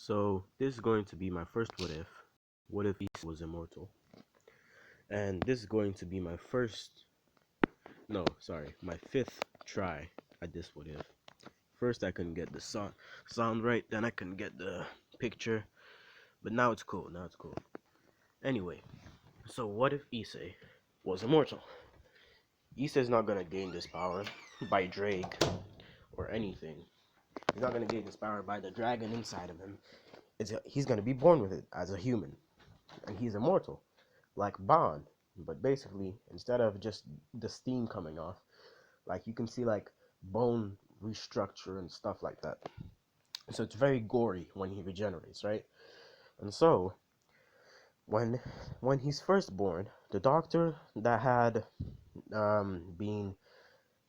So this is going to be my first what if. What if Issei was immortal? And this is going to be my my fifth try at this what if. First I couldn't get the sound right, then I couldn't get the picture, but now it's cool. Now it's cool. Anyway, so what if Issei was immortal? Issei's not gonna gain this power by Drake or anything. He's not gonna gain this power by the dragon inside of him. He's gonna be born with it as a human, and he's immortal, like Bond. But basically, instead of just the steam coming off, like you can see like bone restructure and stuff like that. So it's very gory when he regenerates, right? And so when he's first born, the doctor that had been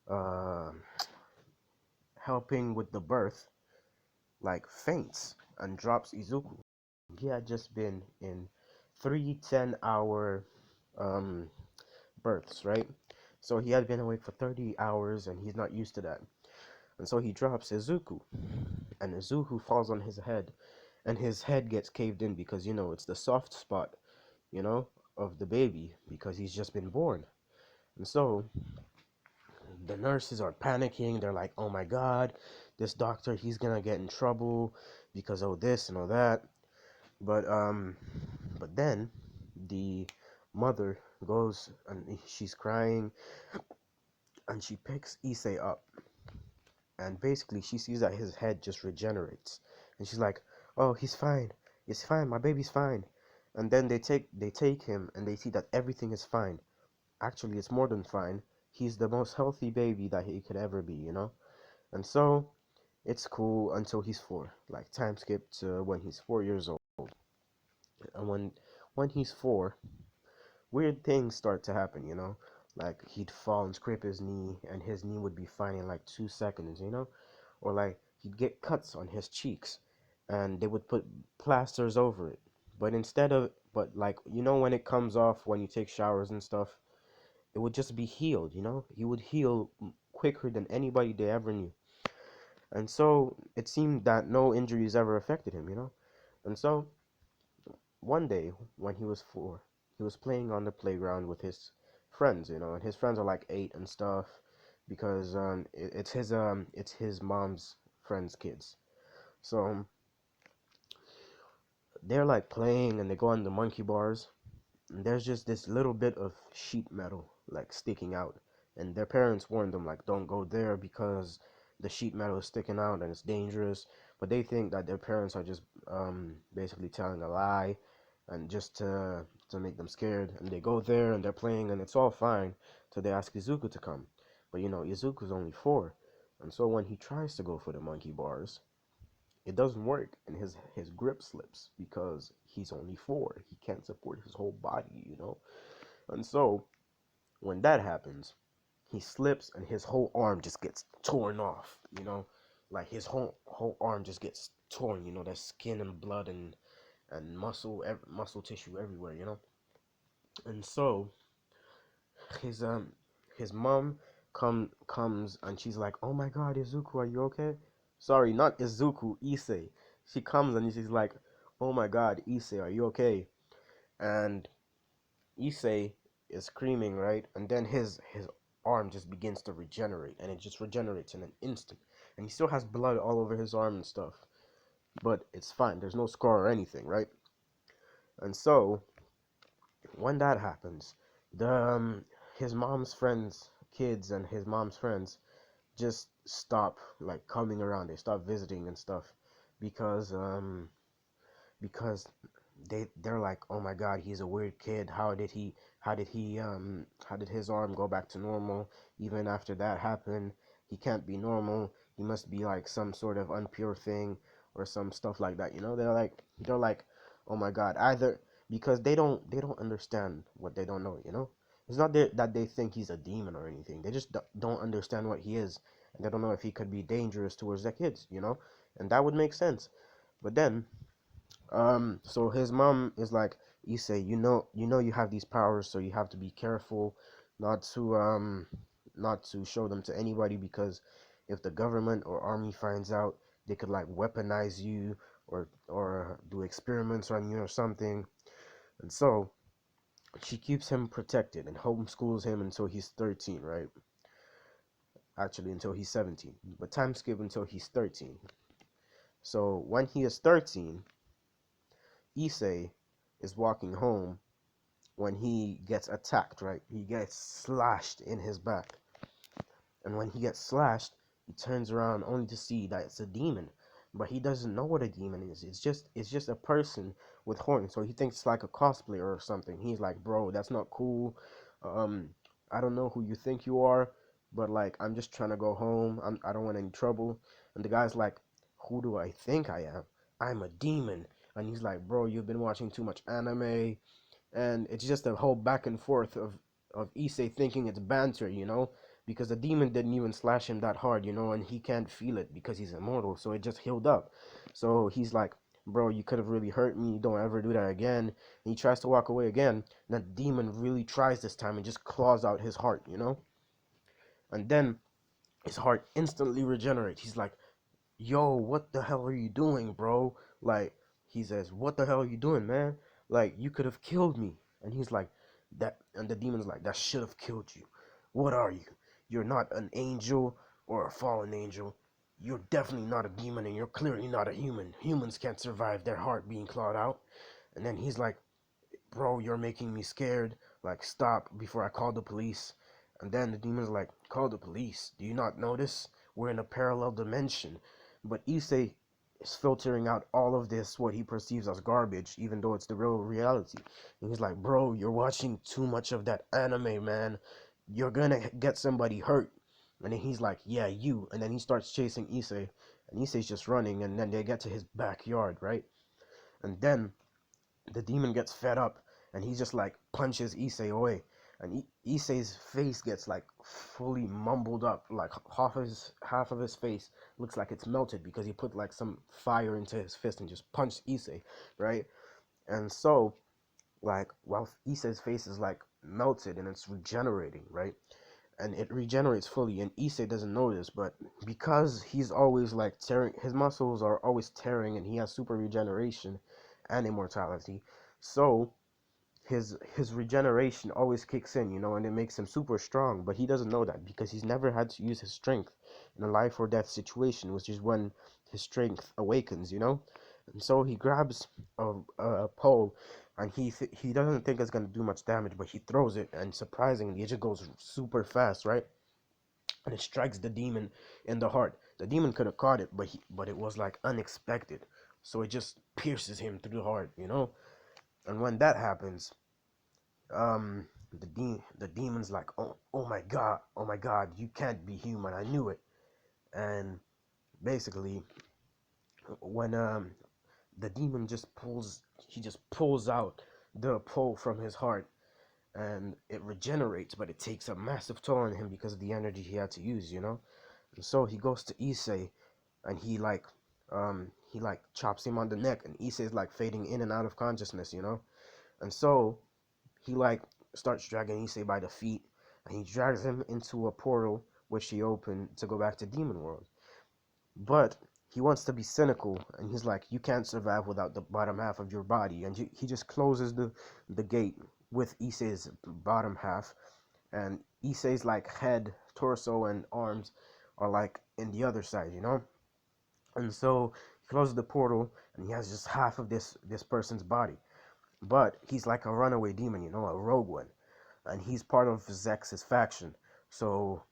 uh, helping with the birth like faints and drops Izuku. He had just been in 3 10-hour um, births, right? So he had been awake for 30 hours and he's not used to that. And so he drops Izuku, and Izuku falls on his head, and his head gets caved in because, it's the soft spot, you know, of the baby because he's just been born. And so the nurses are panicking. They're like, oh my God, this doctor, he's gonna get in trouble because of this and all that. But then the mother goes and she's crying and she picks Issei up, and basically she sees that his head just regenerates, and she's like, oh, he's fine, my baby's fine. And then they take him and they see that everything is fine. Actually, it's more than fine. He's the most healthy baby that he could ever be. And so it's cool until he's 4. Like time skip to when he's 4 years old. And when he's 4, weird things start to happen. Like he'd fall and scrape his knee, and his knee would be fine in like 2 seconds. Or like he'd get cuts on his cheeks, and they would put plasters over it. But like when it comes off when you take showers and stuff, it would just be healed. He would heal quicker than anybody they ever knew. And so it seemed that no injuries ever affected him. And so one day when he was 4, he was playing on the playground with his friends, and his friends are like 8 and stuff because it's his mom's friends' kids. So they're like playing and they go on the monkey bars, and there's just this little bit of sheet metal like sticking out, and their parents warned them like, don't go there because the sheet metal is sticking out and it's dangerous. But they think that their parents are just basically telling a lie and just to make them scared, and they go there and they're playing and it's all fine. So they ask Izuku to come, but Izuku's only 4, and so when he tries to go for the monkey bars, it doesn't work, and his grip slips because he's only 4. He can't support his whole body. And so when that happens, he slips and his whole arm just gets torn off. Like his whole arm just gets torn. There's skin and blood and muscle tissue everywhere. And so his his mom comes and she's like, oh my God, Izuku, are you okay? Sorry, not Izuku, Issei. She comes and she's like, oh my God, Issei, are you okay? And Issei is screaming, right? And then his arm just begins to regenerate, and it just regenerates in an instant. And he still has blood all over his arm and stuff, but it's fine. There's no scar or anything, right? And so when that happens, the his mom's friends, kids, and his mom's friends just stop like coming around. They stop visiting and stuff because they're like, oh my God, he's a weird kid. How did his arm go back to normal even after that happened? He can't be normal. He must be like some sort of unpure thing or some stuff like that. They're like oh my God, either because they don't understand what they don't know. It's not that they think he's a demon or anything. They just don't understand what he is, and they don't know if he could be dangerous towards their kids. And that would make sense. But then so his mom is like, Issei, you have these powers, so you have to be careful not to show them to anybody, because if the government or army finds out, they could like weaponize you or do experiments on you or something. And so she keeps him protected and homeschools him until he's 13, right? Actually, until he's 17. But time skip until he's 13. So when he is 13, Issei is walking home when he gets attacked, right? He gets slashed in his back. And when he gets slashed, he turns around only to see that it's a demon. But he doesn't know what a demon is. It's just a person with horns. So he thinks it's like a cosplayer or something. He's like, bro, that's not cool. Um, I don't know who you think you are, but like I'm just trying to go home. I don't want any trouble. And the guy's like, who do I think I am? I'm a demon. And he's like, bro, you've been watching too much anime. And it's just a whole back and forth of Issei thinking it's banter, because the demon didn't even slash him that hard, and he can't feel it because he's immortal, so it just healed up. So he's like, bro, you could have really hurt me, don't ever do that again. And he tries to walk away again, and the demon really tries this time and just claws out his heart. And then his heart instantly regenerates. He's like, yo, what the hell are you doing, bro? Like, he says, what the hell are you doing, man? Like, you could have killed me. And he's like, that, and the demon's like, that should have killed you. What are you? You're not an angel or a fallen angel. You're definitely not a demon, and you're clearly not a human. Humans can't survive their heart being clawed out. And then he's like, bro, you're making me scared. Like, stop before I call the police. And then the demon's like, call the police. Do you not notice? We're in a parallel dimension. But Issei is filtering out all of this, what he perceives as garbage, even though it's the real reality. And he's like, bro, you're watching too much of that anime, man. You're gonna get somebody hurt. And then he's like, yeah, you. And then he starts chasing Issei. And Issei's just running. And then they get to his backyard, right? And then the demon gets fed up and he just like punches Issei away. And Issei's face gets like fully mumbled up, like half of his face looks like it's melted because he put like some fire into his fist and just punched Issei, right? And so like while Issei's face is like melted and it's regenerating, right? And it regenerates fully, and Issei doesn't know this, but because he's always like tearing, his muscles are always tearing, and he has super regeneration and immortality, so his regeneration always kicks in, and it makes him super strong. But he doesn't know that because he's never had to use his strength in a life or death situation, which is when his strength awakens. And so he grabs a pole, and he doesn't think it's gonna do much damage, but he throws it, and surprisingly, it just goes super fast, right? And it strikes the demon in the heart. The demon could have caught it, but it was like unexpected, so it just pierces him through the heart. And when that happens, the demon's like, oh my god, you can't be human. I knew it. And basically, when the demon he just pulls out the pole from his heart, and it regenerates, but it takes a massive toll on him because of the energy he had to use. And so he goes to Issei, and he like chops him on the neck, and Issei's like fading in and out of consciousness. And so he like starts dragging Issei by the feet, and he drags him into a portal which he opened to go back to Demon World. But he wants to be cynical, and he's like, you can't survive without the bottom half of your body. And he just closes the gate with Issei's bottom half, and Issei's like head, torso, and arms are like in the other side. And so he closes the portal, and he has just half of this person's body. But he's like a runaway demon, a rogue one, and he's part of Zex's faction. So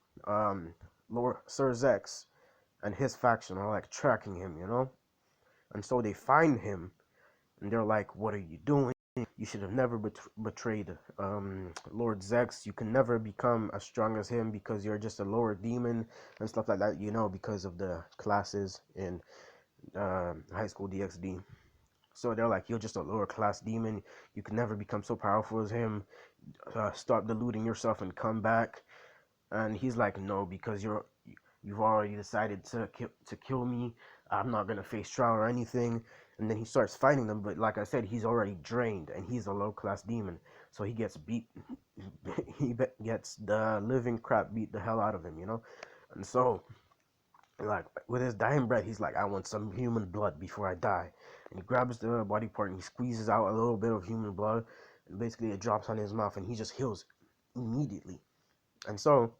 Lord Sir Zex and his faction are like tracking him. And so they find him, and they're like, "What are you doing? You should have never betrayed Lord Zex. You can never become as strong as him because you're just a lower demon and stuff like that. Because of the classes in High School DxD." So they're like, you're just a lower class demon. You can never become so powerful as him. Stop deluding yourself and come back. And he's like, no, because you've already decided to kill me. I'm not gonna face trial or anything. And then he starts fighting them, but like I said, he's already drained, and he's a low class demon. So he gets beat. He gets the living crap beat the hell out of him. And so Like with his dying breath, he's like, I want some human blood before I die. And he grabs the body part and he squeezes out a little bit of human blood, and basically it drops on his mouth, and he just heals immediately. And so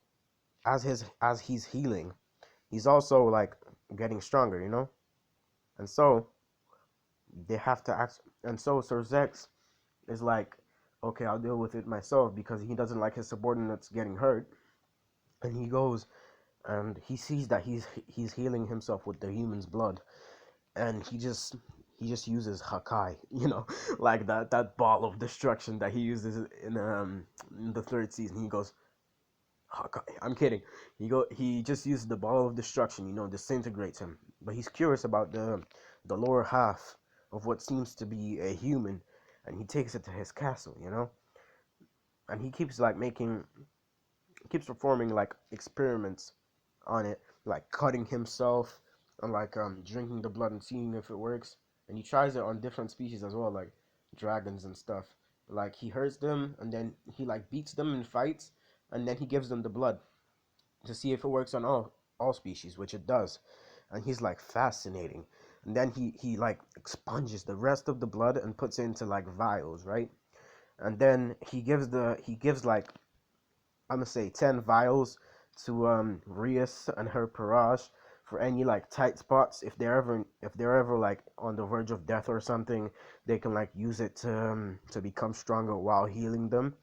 as he's healing, he's also like getting stronger, you know. And so they have to act. And so Sir Zex is like, okay, I'll deal with it myself because he doesn't like his subordinates getting hurt. And he goes and he sees that he's healing himself with the human's blood, and he just uses Hakai, like that ball of destruction that he uses in the third season. He goes Hakai. I'm kidding. He just uses the ball of destruction, disintegrates him. But he's curious about the lower half of what seems to be a human, and he takes it to his castle, and he keeps like keeps performing like experiments on it, like cutting himself and like drinking the blood and seeing if it works. And he tries it on different species as well, like dragons and stuff. Like he hurts them and then he like beats them in fights, and then he gives them the blood to see if it works on all species, which it does. And he's like fascinating. And then he like expunges the rest of the blood and puts it into like vials, right? And then he gives like, I'm gonna say 10 vials to Rias and her Parage for any like tight spots. If they're ever like on the verge of death or something, they can like use it to become stronger while healing them.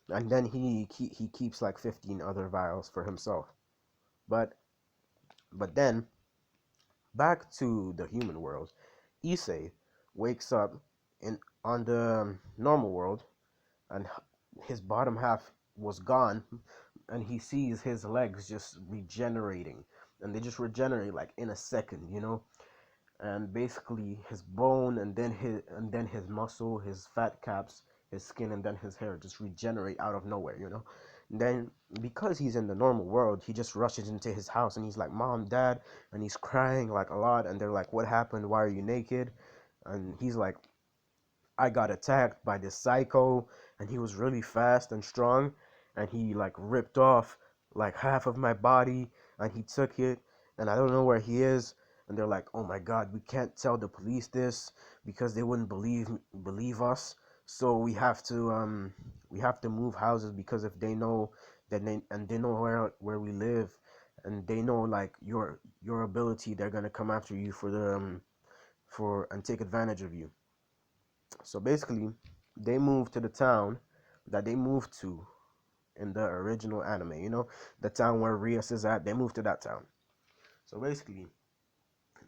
And then he keeps like 15 other vials for himself. But then back to the human world, Issei wakes up in on the normal world, and his bottom half was gone, and he sees his legs just regenerating, and they just regenerate like in a second, and basically his bone and then his muscle, his fat caps, his skin, and then his hair just regenerate out of nowhere. And then because he's in the normal world, he just rushes into his house and he's like, "Mom, Dad," and he's crying like a lot, and they're like, "What happened? Why are you naked?" And he's like, I got attacked by this psycho, and he was really fast and strong, and he like ripped off like half of my body, and he took it, and I don't know where he is. And they're like, "Oh my God, we can't tell the police this because they wouldn't believe us. So we have to move houses, because if they know they know where we live, and they know like your ability, they're gonna come after you for and take advantage of you." So basically, they moved to the town that they moved to in the original anime. The town where Rias is at. They moved to that town. So basically,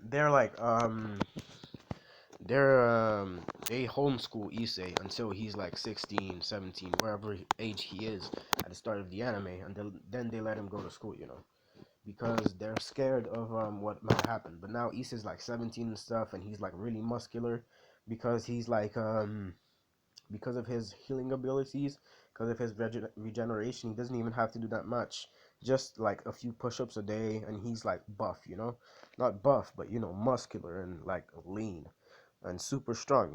they're like they homeschool Issei until he's like 16, 17, wherever age he is at the start of the anime, and then they let him go to school. Because they're scared of what might happen. But now Issei's like 17 and stuff, and he's like really muscular because he's like because of his healing abilities, because of his regeneration, he doesn't even have to do that much. Just like a few push-ups a day, and he's like buff. Not buff, but muscular and like lean and super strong.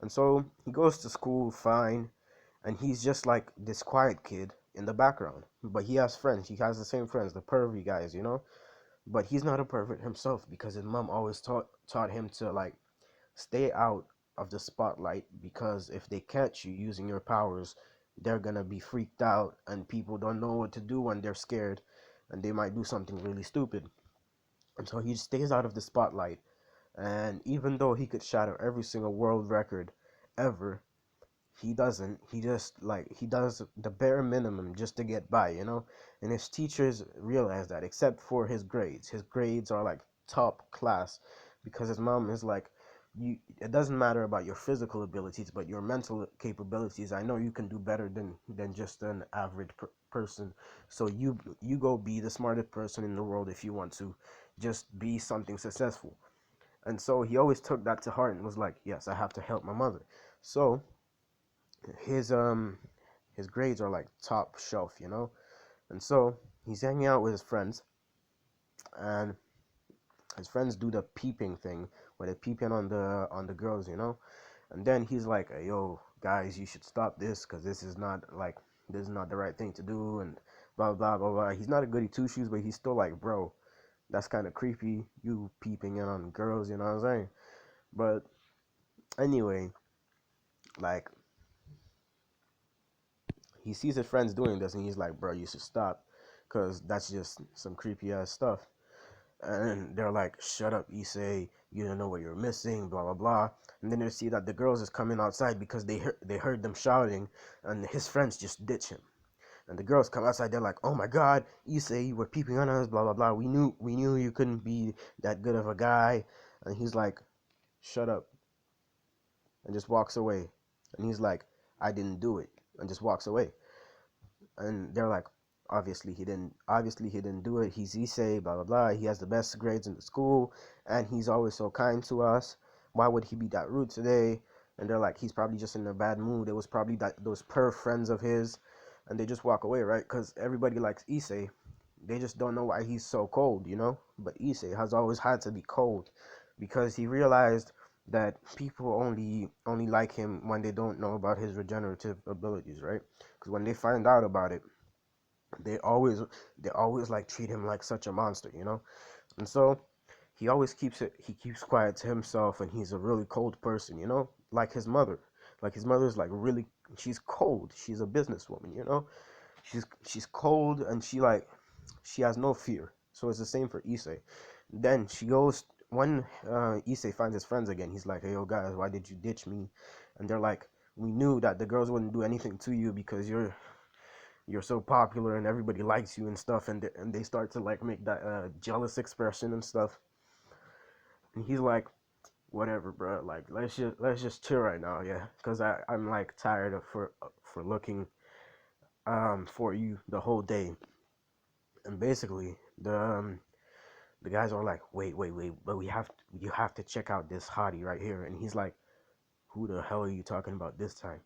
And so he goes to school fine, and he's just like this quiet kid in the background. But he has friends. He has the same friends, the pervy guys. But he's not a pervert himself because his mom always taught him to like stay out of the spotlight, because if they catch you using your powers, they're gonna be freaked out, and people don't know what to do when they're scared, and they might do something really stupid. And so he stays out of the spotlight. And even though he could shatter every single world record ever, he doesn't. He does the bare minimum just to get by. And his teachers realize that, except for his grades. His grades are like top class, because his mom is like, you it doesn't matter about your physical abilities, but your mental capabilities. I know you can do better than just an average person. So you go be the smartest person in the world if you want to just be something successful. And so he always took that to heart and was like, yes, I have to help my mother. So his his grades are like top shelf. And so he's hanging out with his friends, and his friends do the peeping thing where they peep in on the girls. And then he's like, "Hey, yo, guys, you should stop this, because this is not the right thing to do," and blah blah blah blah. He's not a goody two shoes, but he's still like, bro, That's kind of creepy. You peeping in on girls, you know what I'm saying? But anyway, like he sees his friends doing this, and he's like, "Bro, you should stop, cause that's just some creepy ass stuff." And they're like, "Shut up, Issei. You don't know what you're missing." Blah blah blah. And then they see that the girls is coming outside because they heard them shouting, and his friends just ditch him. And the girls come outside. They're like, "Oh my God, Issei, you were peeping on us." Blah blah blah. We knew you couldn't be that good of a guy. And he's like, "Shut up," and just walks away. And he's like, "I didn't do it," and just walks away. And they're like, obviously he didn't do it. He's Issei, blah blah blah. He has the best grades in the school, and he's always so kind to us. Why would he be that rude today? And they're like, he's probably just in a bad mood. It was probably that those perv friends of his. And they just walk away, right? Because everybody likes Issei. They just don't know why he's so cold, you know. But Issei has always had to be cold because he realized that people only like him when they don't know about his regenerative abilities, right? Because when they find out about it, they always they always like treat him like such a monster, you know. And so he keeps quiet to himself, and he's a really cold person, you know, like his mother. Like his mother's like really, she's cold. She's a businesswoman, you know. She's cold, and she has no fear. So it's the same for Issei. Then she goes when Issei finds his friends again. He's like, "Hey, yo, guys, why did you ditch me?" And they're like, "We knew that the girls wouldn't do anything to you because you're so popular and everybody likes you and stuff." And they start to like make that jealous expression and stuff. And he's like, "Whatever, bro. Like, let's just chill right now, yeah, because I'm like tired of for looking for you the whole day." And basically the guys are like, "Wait, but you have to check out this hottie right here." And he's like, "Who the hell are you talking about this time?"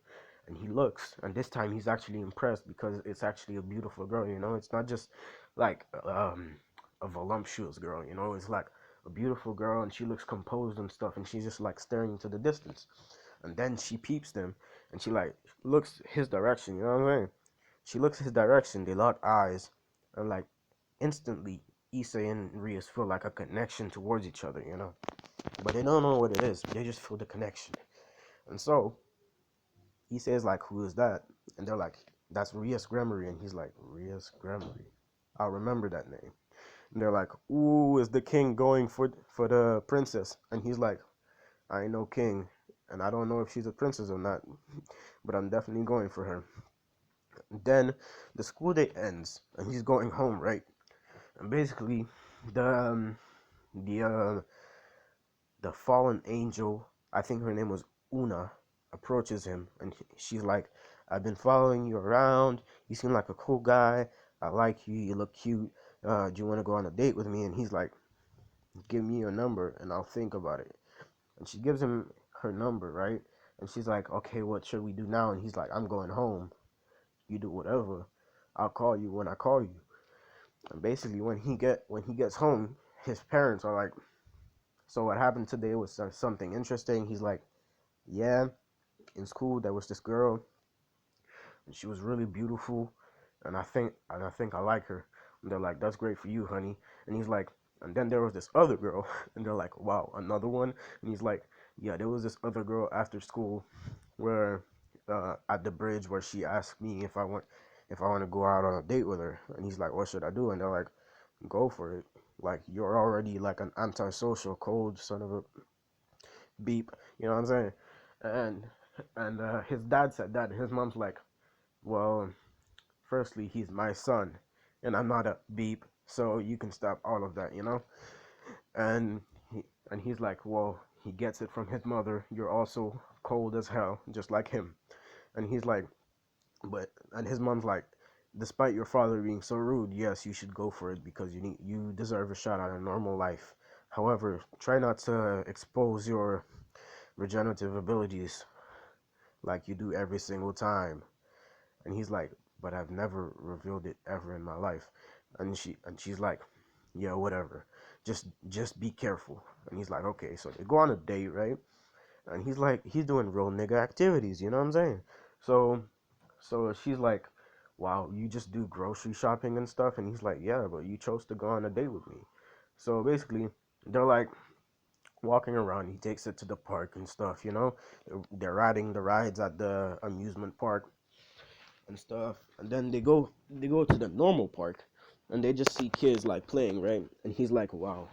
And he looks, and this time he's actually impressed because it's actually a beautiful girl, you know. It's not just like a voluptuous girl, you know. It's like a beautiful girl, and she looks composed and stuff, and she's just like staring into the distance. And then she peeps them, and she like looks his direction, you know what I'm saying? She looks his direction, they lock eyes, and like instantly Issei and Rias feel like a connection towards each other, you know. But they don't know what it is, they just feel the connection. And so he says like, "Who is that?" And they're like, "That's Rias Gremory." And he's like, "Rias Gremory, I'll remember that name." And they're like, "Ooh, is the king going for the princess?" And he's like, "I ain't no king, and I don't know if she's a princess or not, but I'm definitely going for her." And then the school day ends, and he's going home, right? And basically, the the the fallen angel, I think her name was Una, approaches him, and she's like, "I've been following you around. You seem like a cool guy. I like you. You look cute. Do you want to go on a date with me?" And he's like, "Give me your number, and I'll think about it." And she gives him her number, right? And she's like, "Okay, what should we do now?" And he's like, "I'm going home. You do whatever. I'll call you when I call you." And basically, when he gets home, his parents are like, "So what happened today was something interesting." He's like, "Yeah, in school there was this girl, and she was really beautiful, and I think I like her." And they're like, "That's great for you, honey." And he's like, "And then there was this other girl." And they're like, "Wow, another one?" And he's like, "Yeah, there was this other girl after school where at the bridge where she asked me if I want to go out on a date with her." And he's like, "What should I do?" And they're like, "Go for it. Like, you're already like an antisocial, cold son of a beep." You know what I'm saying? And his dad said that. And his mom's like, "Well, firstly, he's my son, and I'm not a beep, so you can stop all of that, you know." And he's like, "Well, he gets it from his mother. You're also cold as hell, just like him." And he's like, and his mom's like, "Despite your father being so rude, yes, you should go for it because you deserve a shot at a normal life. However, try not to expose your regenerative abilities like you do every single time." And he's like, "But I've never revealed it ever in my life." And she's like, "Yeah, whatever. Just be careful." And he's like, "Okay." So they go on a date, right? And he's like, he's doing real nigga activities, you know what I'm saying? So she's like, "Wow, you just do grocery shopping and stuff?" And he's like, "Yeah, but you chose to go on a date with me." So basically, they're like walking around. He takes it to the park and stuff. They're riding the rides at the amusement park and stuff. And then they go to the normal park, and they just see kids like playing, right? And he's like, wow,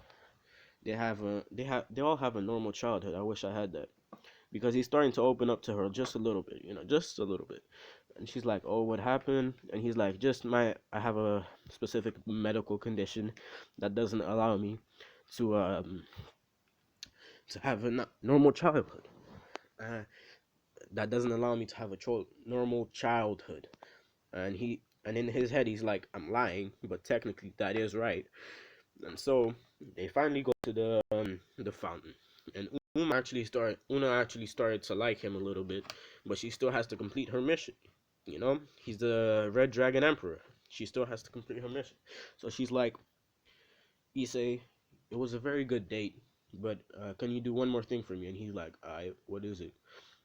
they all have a normal childhood. I wish I had that. Because he's starting to open up to her just a little bit, just a little bit. And she's like, "Oh, what happened?" And he's like, "Just I have a specific medical condition that doesn't allow me to have a normal childhood. Uh, that doesn't allow me to have a normal childhood." And in his head, he's like, "I'm lying, but technically that is right." And so they finally go to the fountain, and Una actually started to like him a little bit, but she still has to complete her mission. He's the Red Dragon Emperor. She still has to complete her mission. So she's like, Issei, it was a very good date, but can you do one more thing for me? And he's like, what is it?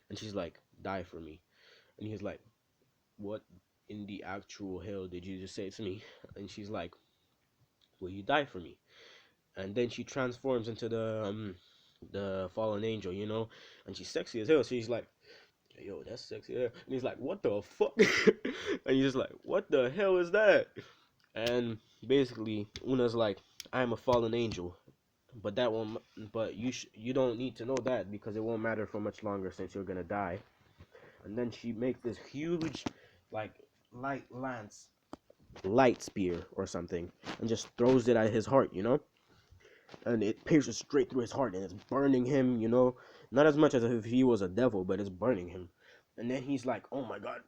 And she's like, die for me. And he's like, what in the actual hell did you just say to me? And she's like, will you die for me? And then she transforms into the fallen angel, and she's sexy as hell. So he's like, yo, that's sexy. And he's like, what the fuck? And he's just like, what the hell is that? And basically, Una's like, I'm a fallen angel, but that won't. But you don't need to know that because it won't matter for much longer since you're gonna die. And then she makes this huge, like, light lance, light spear or something, and just throws it at his heart. And it pierces straight through his heart, and it's burning him. Not as much as if he was a devil, but it's burning him. And then he's like, "Oh my god!"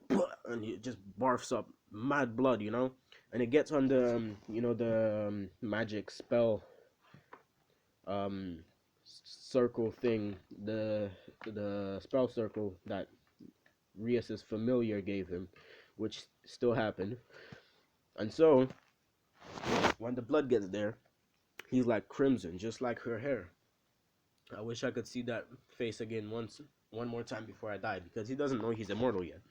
And he just barfs up mad blood. And it gets on the magic spell um circle thing, the spell circle that Rias's familiar gave him, which still happened. And so when the blood gets there, he's like crimson, just like her hair. I wish I could see that face again one more time before I die, because he doesn't know he's immortal yet.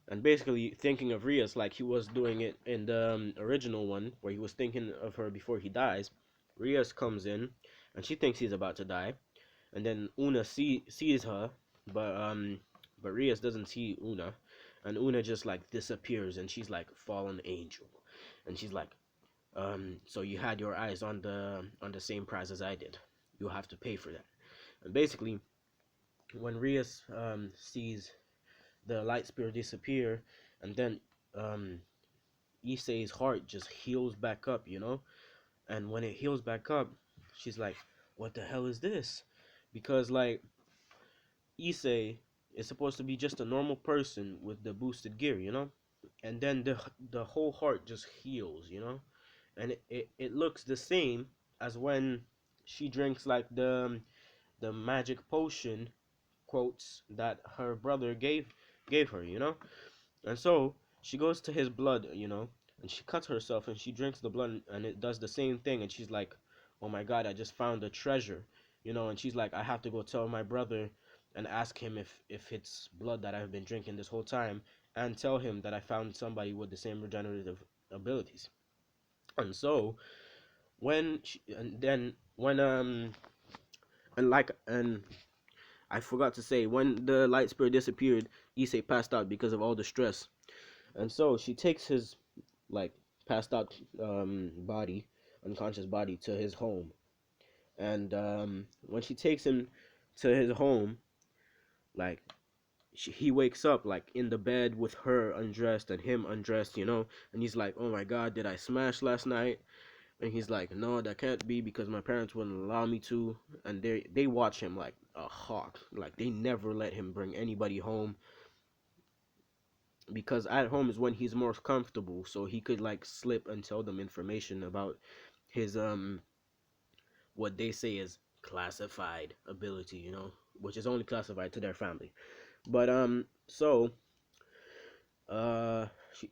And basically thinking of Rias like he was doing it in the original one, where he was thinking of her before he dies. Rias comes in, and she thinks he's about to die, and then Una sees her, but Rias doesn't see Una, and Una just like disappears, and she's like fallen angel, and she's like, so you had your eyes on the same prize as I did. You'll have to pay for that. And basically, when Rias sees the light spear disappear, and then um, Issei's heart just heals back up. And when it heals back up, she's like, "What the hell is this?" Because like Issei is supposed to be just a normal person with the boosted gear. And then the whole heart just heals. And it looks the same as when she drinks like the magic potion quotes that her brother gave her. And so she goes to his blood, and she cuts herself and she drinks the blood, and it does the same thing, and she's like, "Oh my god, I just found a treasure." And she's like, "I have to go tell my brother and ask him if it's blood that I've been drinking this whole time, and tell him that I found somebody with the same regenerative abilities." And so and then when and I forgot to say, when the light spirit disappeared, Issei passed out because of all the stress. And so she takes his like passed out body, unconscious body, to his home. And when she takes him to his home, like he wakes up like in the bed with her undressed and him undressed. And he's like, "Oh my god, did I smash last night?" And he's like, "No, that can't be because my parents wouldn't allow me to." And they watch him like a hawk. Like they never let him bring anybody home, because at home is when he's more comfortable, so he could like slip and tell them information about his what they say is classified ability, which is only classified to their family. But so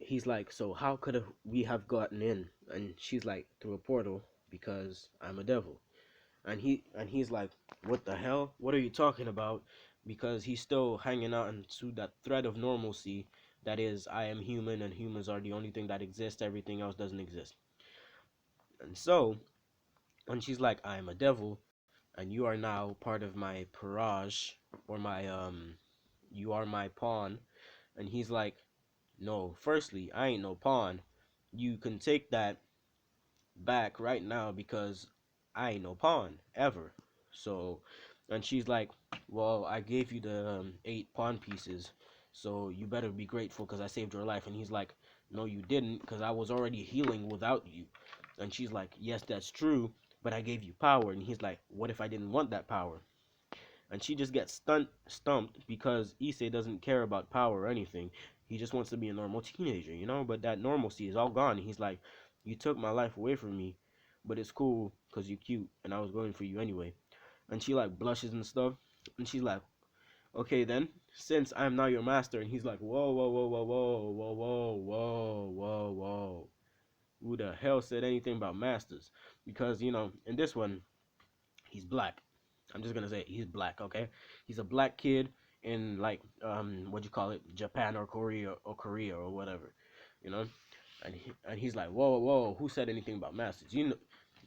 he's like, "So how could we have gotten in?" And she's like, "Through a portal, because I'm a devil." And he's like, "What the hell? What are you talking about?" Because he's still hanging out into that thread of normalcy that is, I am human and humans are the only thing that exists, everything else doesn't exist. And so And she's like, I'm a devil, and you are now part of my parage, or my you are my pawn. And he's like, no, firstly, I ain't no pawn. You can take that back right now because I ain't no pawn ever. So, and she's like, well, I gave you the 8 pawn pieces, so you better be grateful because I saved your life. And he's like, no, you didn't, because I was already healing without you. And she's like, yes, that's true, but I gave you power. And he's like, what if I didn't want that power? And she just gets stumped because Issei doesn't care about power or anything. He just wants to be a normal teenager, you know. But that normalcy is all gone. He's like, you took my life away from me, but it's cool because you're cute, and I was going for you anyway. And she like blushes and stuff, and she's like, okay then, since I'm now your master. And he's like, whoa, whoa, whoa, whoa, whoa, whoa, whoa, whoa, whoa, whoa. Who the hell said anything about masters? Because in this one, he's black. I'm just gonna say he's black, okay? He's a black kid in like what you call it, Japan or Korea or whatever, you know. And he's like, whoa, whoa, who said anything about masters? You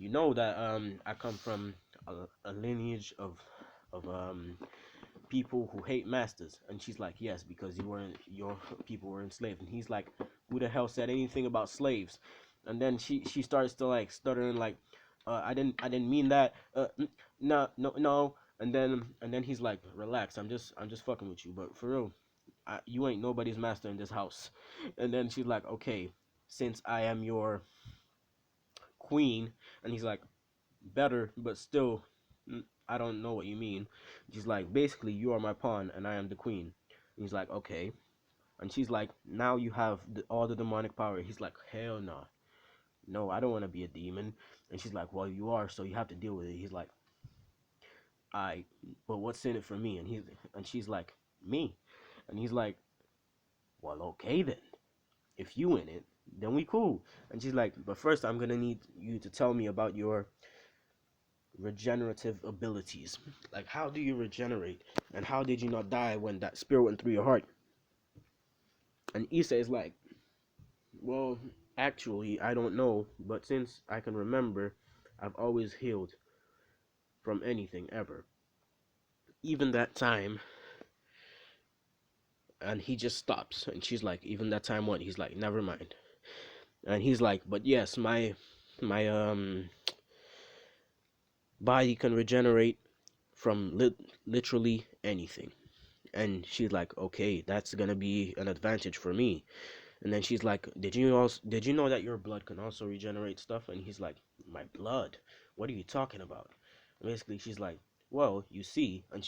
know that I come from a lineage of people who hate masters. And she's like, yes, because your people were enslaved. And he's like, who the hell said anything about slaves? And then she starts to like stuttering like, I didn't mean that. No, no, no. And then he's like, relax, I'm just fucking with you, but for real, you ain't nobody's master in this house. And then she's like, okay, since I am your queen. And he's like, better, but still, I don't know what you mean. She's like, basically, you are my pawn, and I am the queen. And he's like, okay. And she's like, now you have all the demonic power. He's like, hell no. No, I don't want to be a demon. And she's like, well, you are, so you have to deal with it. He's like, I, but what's in it for me? And she's like, me. And he's like, well, okay then. If you in it, then we cool. And she's like, but first I'm gonna need you to tell me about your regenerative abilities. Like, how do you regenerate? And how did you not die when that spear went through your heart? And Issa is like, well, actually, I don't know, but since I can remember, I've always healed from anything ever. Even that time. And he just stops. And she's like, even that time what? He's like, never mind. And he's like, but yes, my body can regenerate from literally anything. And she's like, okay, that's gonna be an advantage for me. And then she's like, did you know that your blood can also regenerate stuff? And he's like, my blood? What are you talking about? And basically she's like, well, you see. And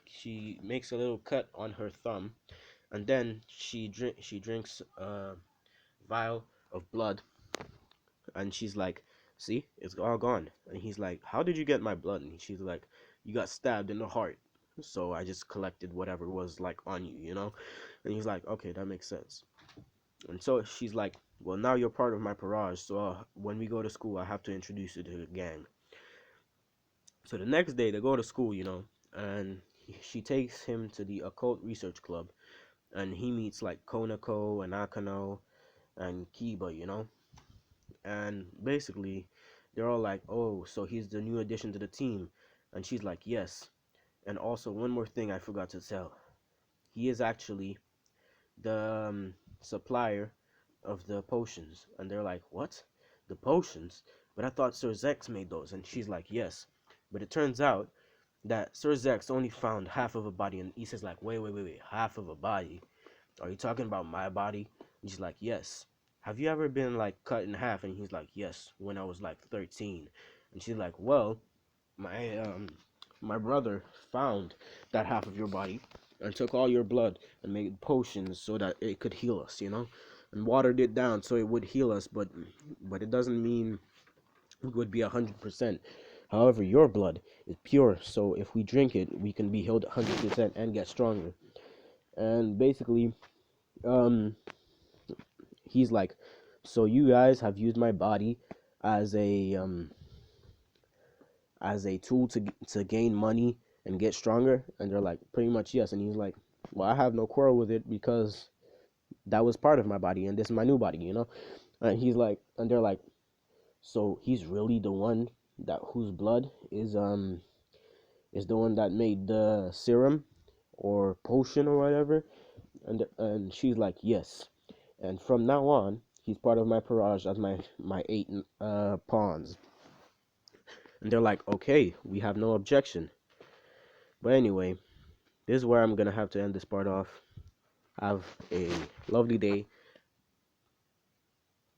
she makes a little cut on her thumb. And then she drinks a vial of blood. And she's like, see, it's all gone. And he's like, how did you get my blood? And she's like, you got stabbed in the heart, so I just collected whatever was like on you. And he's like, okay, that makes sense. And so she's like, well, now you're part of my parage, so when we go to school I have to introduce you to the gang. So the next day they go to school, and she takes him to the occult research club. And he meets like Konako and Akano and Kiba, and basically they're all like, oh, so he's the new addition to the team. And she's like, yes. And also, one more thing I forgot to tell, he is actually the supplier of the potions. And they're like, what? The potions? But I thought Sir Zex made those. And she's like, yes. But it turns out that Sir Zex only found half of a body. And Issa's like, wait, wait, wait, wait, half of a body? Are you talking about my body? And she's like, yes. Have you ever been like cut in half? And he's like, yes, when I was like 13. And she's like, well, my brother found that half of your body and took all your blood and made potions so that it could heal us, and watered it down so it would heal us, but it doesn't mean it would be 100%. However, your blood is pure, so if we drink it, we can be healed 100% and get stronger. And basically, um, he's like, so you guys have used my body as a tool to gain money and get stronger. And they're like, pretty much yes. And he's like, well, I have no quarrel with it because that was part of my body and this is my new body. And he's like, and they're like, so he's really the one that whose blood is the one that made the serum or potion or whatever, and she's like, yes. And from now on, he's part of my barrage as my eight pawns. And they're like, okay, we have no objection. But anyway, this is where I'm gonna have to end this part off. Have a lovely day.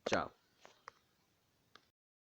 Ciao.